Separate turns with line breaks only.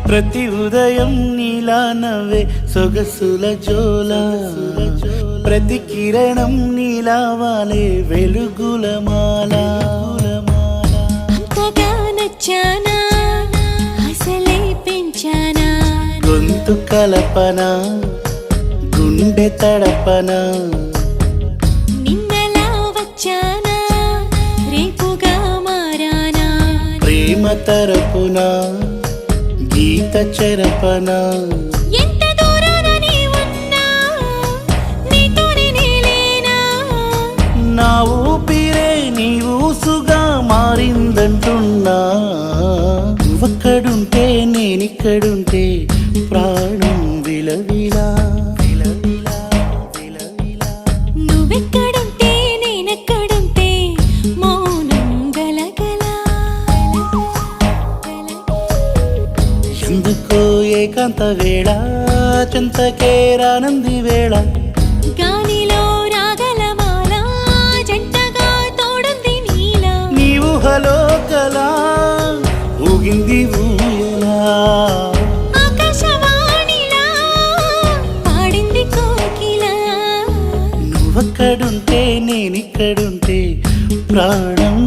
ప్రతి ఉదయం నీలా నవ్వే సొగసుల జోల, ప్రతి కిరణం నీలా వాలే వెలుగుల మాల.
అంతగా నచ్చానా అసలే పెంచానా,
గొంతు కలపన గుండె తడపన,
నిన్నలా వచ్చానా రేపుగా మారానా,
ప్రేమ తరపున గీత చెరపన.
ఎంత దూరాన నీ ఉన్నా నీతోనే నేలేనా,
నా ఊపిరే నీ ఊసుగా మారిందంటున్నా. నువ్వక్కడుంటే నేనిక్కడుంటే ప్రాణం విలవిలా విలవిలా విలవిలా.
నువ్వెక్కడుంటే నేనెక్కడుంటే మౌనం గలగలా.
ఎందుకో ఏకాంత వేళ చింతకే రానంది వేళ,
గాలిలో రాగల మాల జంటగా తోడుంది నీలా,
నీ ఊహలో కలా ఊగింది ఊయలా.
ఆకాశవాణిలా పాడింది కోకిలా.
నువ్వక్కడుంటే నేనిక్కడుంటే ప్రాణం